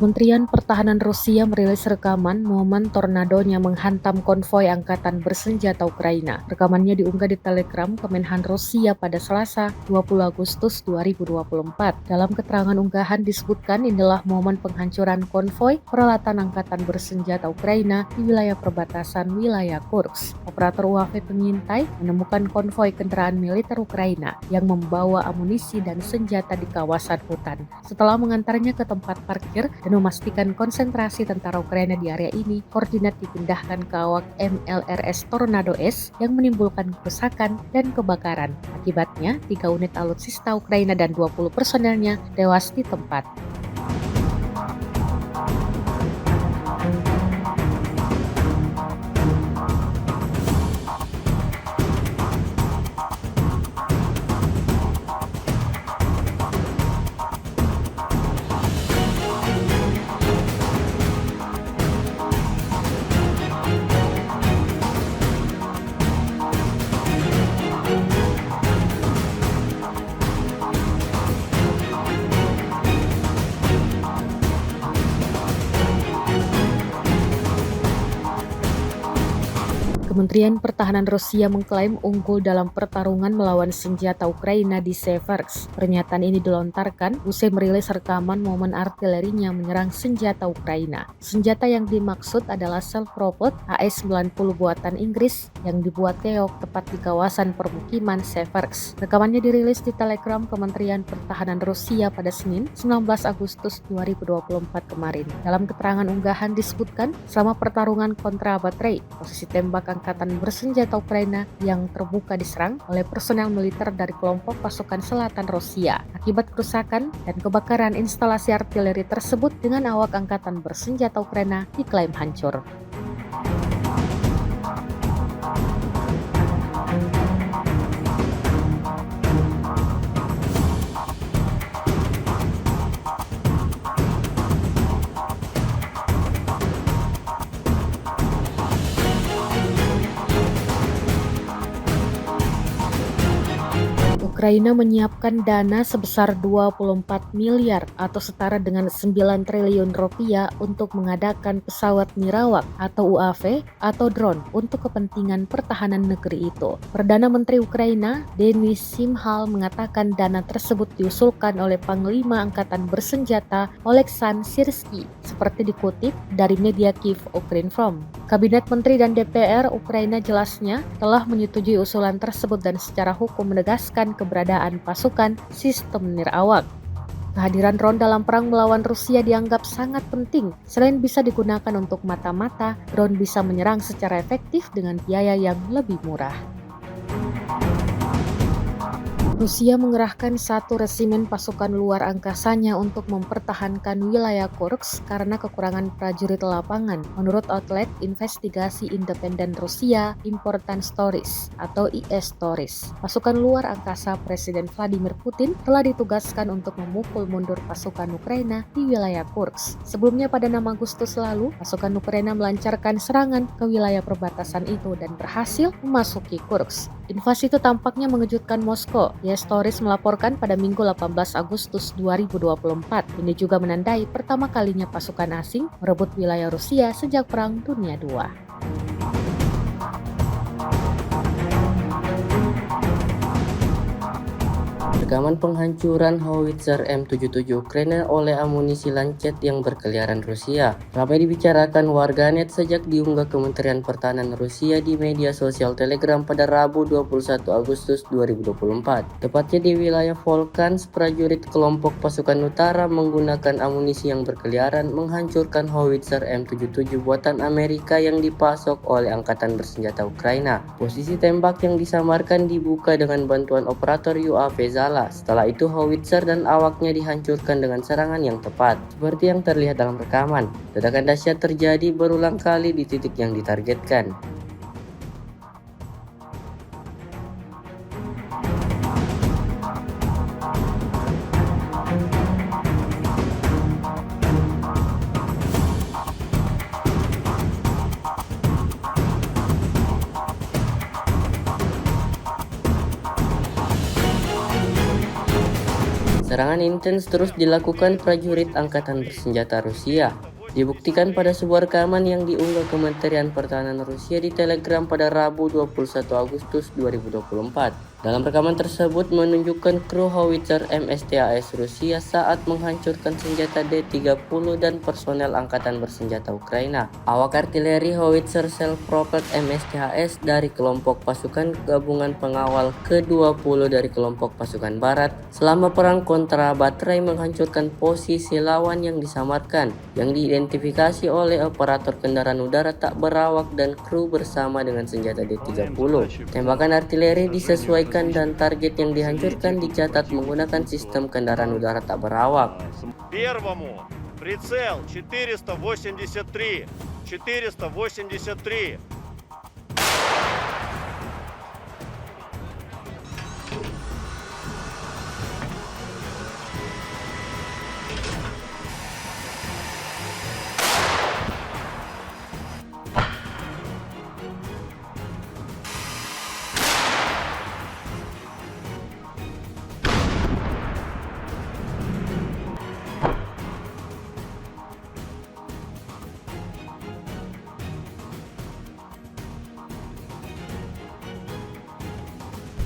Kementerian Pertahanan Rusia merilis rekaman momen tornadonya menghantam konvoi angkatan bersenjata Ukraina. Rekamannya diunggah di Telegram Kemenhan Rusia pada Selasa, 20 Agustus 2024. Dalam keterangan unggahan disebutkan inilah momen penghancuran konvoi peralatan angkatan bersenjata Ukraina di wilayah perbatasan wilayah Kursk. Operator UAV pengintai menemukan konvoi kendaraan militer Ukraina yang membawa amunisi dan senjata di kawasan hutan. Setelah mengantarnya ke tempat parkir dan memastikan konsentrasi tentara Ukraina di area ini, koordinat dipindahkan ke awak MLRS Tornado S yang menimbulkan kerusakan dan kebakaran. Akibatnya, 3 unit alutsista Ukraina dan 20 personelnya tewas di tempat. Kementerian Pertahanan Rusia mengklaim unggul dalam pertarungan melawan senjata Ukraina di Seversk. Pernyataan ini dilontarkan usai merilis rekaman momen artilerinya menyerang senjata Ukraina. Senjata yang dimaksud adalah self-propelled AS-90 buatan Inggris yang dibuat Teok tepat di kawasan permukiman Seversk. Rekamannya dirilis di Telegram Kementerian Pertahanan Rusia pada Senin, 19 Agustus 2024 kemarin. Dalam keterangan unggahan disebutkan, selama pertarungan kontra baterai, posisi tembak angkatan bersenjata Ukraina yang terbuka diserang oleh personel militer dari kelompok pasukan selatan Rusia. Akibat kerusakan dan kebakaran instalasi artileri tersebut dengan awak angkatan bersenjata Ukraina diklaim hancur. Ukraina menyiapkan dana sebesar 24 miliar atau setara dengan 9 triliun rupiah untuk mengadakan pesawat nirawak atau UAV atau drone untuk kepentingan pertahanan negeri itu. Perdana Menteri Ukraina Denis Shmyhal mengatakan dana tersebut diusulkan oleh Panglima Angkatan Bersenjata Oleksandr Syrsky, seperti dikutip dari media Kyiv Ukrinform. Kabinet Menteri dan DPR Ukraina jelasnya telah menyetujui usulan tersebut dan secara hukum menegaskan keberadaan pasukan sistem nirawak. Kehadiran drone dalam perang melawan Rusia dianggap sangat penting. Selain bisa digunakan untuk mata-mata, drone bisa menyerang secara efektif dengan biaya yang lebih murah. Rusia mengerahkan 1 resimen pasukan luar angkasanya untuk mempertahankan wilayah Kursk karena kekurangan prajurit lapangan, menurut outlet investigasi independen Rusia Important Stories atau IS Stories. Pasukan luar angkasa Presiden Vladimir Putin telah ditugaskan untuk memukul mundur pasukan Ukraina di wilayah Kursk. Sebelumnya pada 6 Agustus lalu, pasukan Ukraina melancarkan serangan ke wilayah perbatasan itu dan berhasil memasuki Kursk. Invasi itu tampaknya mengejutkan Moskow. IS Stories melaporkan pada Minggu 18 Agustus 2024. Ini juga menandai pertama kalinya pasukan asing merebut wilayah Rusia sejak Perang Dunia II. Rekaman penghancuran howitzer M77 Ukraina oleh amunisi Lancet yang berkeliaran Rusia ramai dibicarakan warganet sejak diunggah Kementerian Pertahanan Rusia di media sosial Telegram pada Rabu 21 Agustus 2024. Tepatnya di wilayah Volkhans, prajurit kelompok pasukan utara menggunakan amunisi yang berkeliaran menghancurkan howitzer M77 buatan Amerika yang dipasok oleh Angkatan Bersenjata Ukraina. Posisi tembak yang disamarkan dibuka dengan bantuan operator UAV Zala. Setelah itu howitzer dan awaknya dihancurkan dengan serangan yang tepat. Seperti yang terlihat dalam rekaman, ledakan dahsyat terjadi berulang kali di titik yang ditargetkan. Serangan intens terus dilakukan prajurit angkatan bersenjata Rusia. Dibuktikan pada sebuah rekaman yang diunggah Kementerian Pertahanan Rusia di Telegram pada Rabu 21 Agustus 2024. Dalam rekaman tersebut menunjukkan kru howitzer MSTAS Rusia saat menghancurkan senjata D-30 dan personel angkatan bersenjata Ukraina. Awak artileri howitzer self-propelled MSTAS dari kelompok pasukan gabungan pengawal ke-20 dari kelompok pasukan barat selama perang kontra baterai menghancurkan posisi lawan yang disamarkan, yang diidentifikasi oleh operator kendaraan udara tak berawak dan kru bersama dengan senjata D-30. Tembakan artileri disesuaikan dan target yang dihancurkan dicatat menggunakan sistem kendaraan udara tak berawak. Первому прицел 483.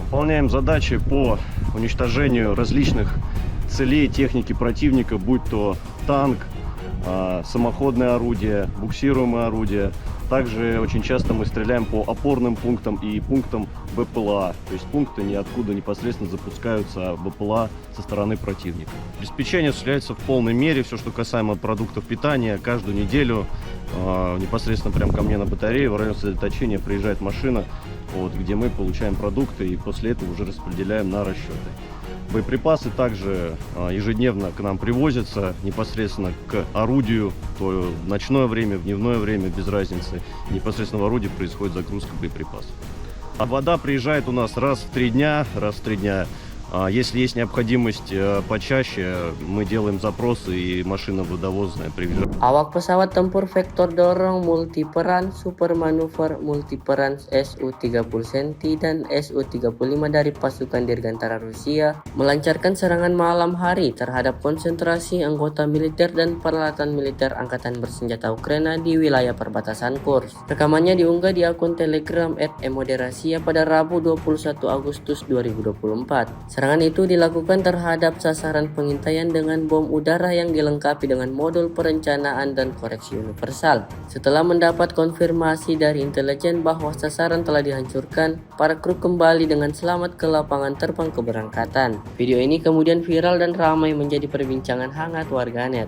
Выполняем задачи по уничтожению различных целей техники противника, будь то танк, самоходное орудие, буксируемое орудие. Также очень часто мы стреляем по опорным пунктам и пунктам БПЛА. То есть пункты ниоткуда непосредственно запускаются БПЛА со стороны противника. Обеспечение осуществляется в полной мере. Все, что касаемо продуктов питания, каждую неделю непосредственно прямо ко мне на батарее в район сосредоточения приезжает машина, где мы получаем продукты и после этого уже распределяем на расчеты. Боеприпасы также ежедневно к нам привозятся непосредственно к орудию, то в ночное время, в дневное время, без разницы. Непосредственно в орудии происходит загрузка боеприпасов. А вода приезжает у нас раз в 3 дня. Если есть необходимость почаще, мы делаем запросы и машина водовозная приезжает. Awak pesawat tempur vektor dorong multiperan super manuver multiperan Su-30 Centi dan Su-35 dari pasukan Dirgantara Rusia melancarkan serangan malam hari terhadap konsentrasi anggota militer dan peralatan militer angkatan bersenjata Ukraina di wilayah perbatasan Kursk. Rekamannya diunggah di akun Telegram @emoderasia pada Rabu 21 Agustus 2024. Serangan itu dilakukan terhadap sasaran pengintaian dengan bom udara yang dilengkapi dengan modul perencanaan dan koreksi universal. Setelah mendapat konfirmasi dari intelijen bahwa sasaran telah dihancurkan, para kru kembali dengan selamat ke lapangan terbang keberangkatan. Video ini kemudian viral dan ramai menjadi perbincangan hangat warganet.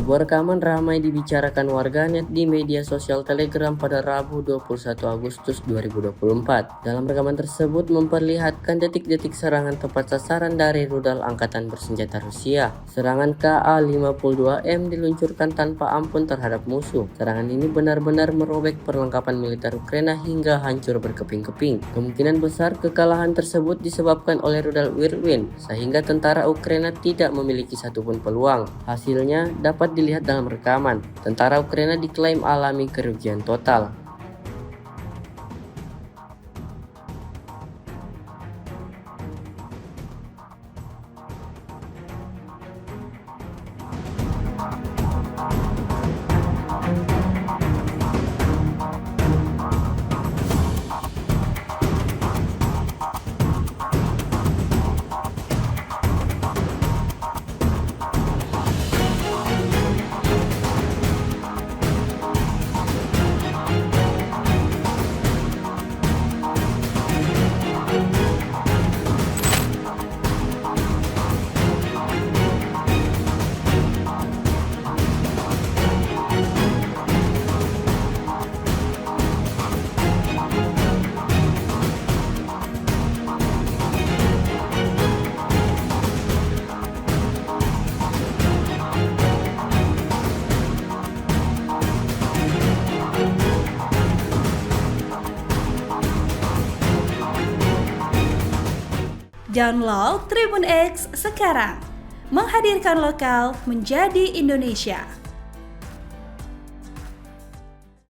Sebuah rekaman ramai dibicarakan warganet di media sosial Telegram pada Rabu 21 Agustus 2024. Dalam rekaman tersebut memperlihatkan detik-detik serangan tepat sasaran dari rudal angkatan bersenjata Rusia. Serangan Ka-52M diluncurkan tanpa ampun terhadap musuh. Serangan ini benar-benar merobek perlengkapan militer Ukraina hingga hancur berkeping-keping. Kemungkinan besar kekalahan tersebut disebabkan oleh rudal Whirlwind, sehingga tentara Ukraina tidak memiliki satupun peluang. Hasilnya dapat dilihat dalam rekaman. Tentara Ukraina diklaim alami kerugian total. Download Tribun X sekarang. Menghadirkan lokal menjadi Indonesia.